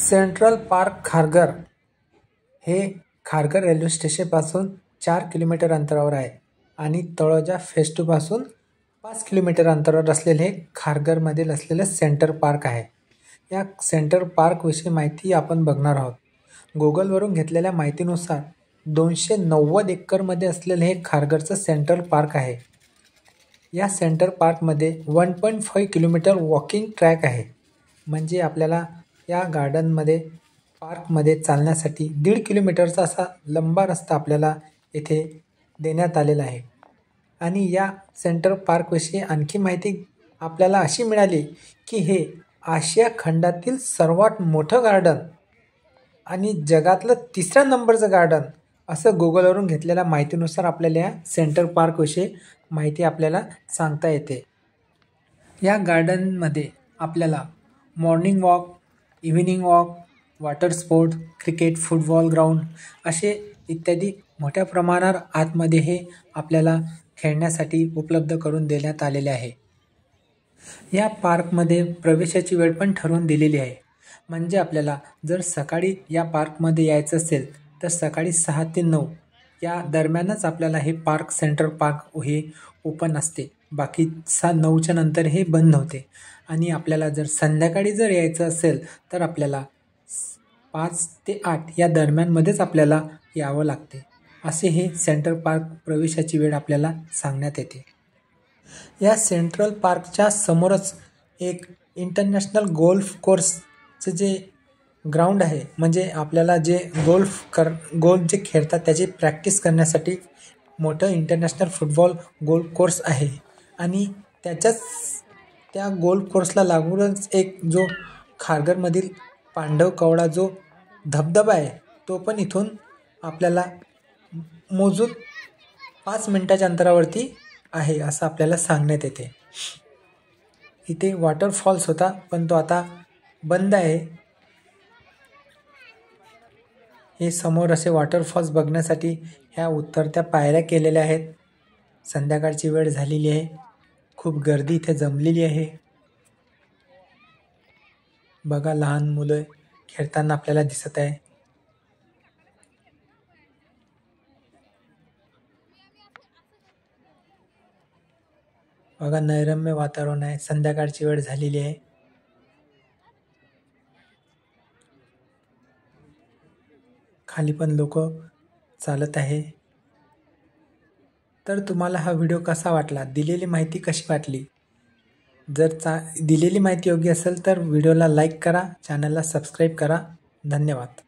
Central park Kharghar हे Kharghar railway स्टेशनपासून 4 kilometre अंतरावर आहे आणि तळोजा फेज 2 पासून 5 किलोमीटर अंतरावर असलेले हे खारघरमधील असलेलं सेंटर पार्क आहे. या सेंटर पार्कविषयी माहिती आपण बघणार आहोत. गुगलवरून घेतलेल्या माहितीनुसार 290 एकरमध्ये असलेलं हे खारघरचं सेंट्रल पार्क आहे. या सेंटर पार्कमध्ये 1.5 किलोमीटर वॉकिंग ट्रॅक आहे. म्हणजे आपल्याला या गार्डनमध्ये पार्कमध्ये चालण्यासाठी 1.5 किलोमीटरचा असा लंबा रस्ता आपल्याला येथे देण्यात आलेला आहे. आणि या सेंटर पार्कविषयी आणखी माहिती आपल्याला अशी मिळाली की हे आशिया खंडातील सर्वात मोठं गार्डन आणि जगातलं 3ऱ्या नंबरचं गार्डन असं गुगलवरून घेतलेल्या माहितीनुसार आपल्याला या सेंटर पार्कविषयी माहिती आपल्याला सांगता येते. या गार्डनमध्ये आपल्याला morning walk, evening walk, water sport, cricket, football ground असे इत्यादी मोठ्या प्रमाणावर आतमध्ये हे आपल्याला खेळण्यासाठी उपलब्ध करून देण्यात आलेले आहे. या पार्कमध्ये प्रवेशाची वेळ पण ठरवून दिलेली आहे. म्हणजे आपल्याला जर सकाळी या पार्कमध्ये यायचं असेल तर सकाळी 6 ते 9 या दरम्यानच आपल्याला हे पार्क सेंटर पार्क हे ओपन असते. बाकी 9च्या नंतर हे बंद होते. आणि आपल्याला जर संध्याकाळी जर यायचं असेल तर आपल्याला 5 ते 8 या दरम्यानमध्येच आपल्याला यावं लागते. असे हे सेंटर पार्क प्रवेशाची वेळ आपल्याला सांगण्यात येते. या सेंट्रल पार्कच्या समोरच एक इंटरनॅशनल गोल्फ कोर्सचं जे ग्राउंड आहे, म्हणजे आपल्याला जे गोल्फ जे खेळतात त्याची प्रॅक्टिस करण्यासाठी मोठं इंटरनॅशनल फुटबॉल गोल्फ कोर्स आहे. आणि त्या गोल्फ कोर्सला लागूनच एक जो खारघरमधील पांडवकवडा जो धबधबा आहे तो पण इथून आपल्याला मोजून 5 मिनिटाच्या अंतरावरती आहे असं आपल्याला सांगण्यात येते. इथे वॉटरफॉल्स होता पण तो आता बंद आहे. हे समोर असे वॉटरफॉल्स बघण्यासाठी ह्या उतरत्या पायऱ्या केलेल्या आहेत. संध्याकाळची वेळ झालेली आहे. खूप गर्दी इथे जमलेली आहे. बघा लहान मुलं खेळताना आपल्याला दिसत आहे. बघा नैरम्य वातावरण आहे. संध्याकाळची वेळ झालेली आहे. खाली पण लोक चालत आहे. तर तुम्हाला हा व्हिडिओ कसा वाटला, दिलेली माहिती कशी वाटली? जर दिलेली माहिती योग्य असेल तर व्हिडिओला लाईक करा, चॅनलला सबस्क्राईब करा. धन्यवाद.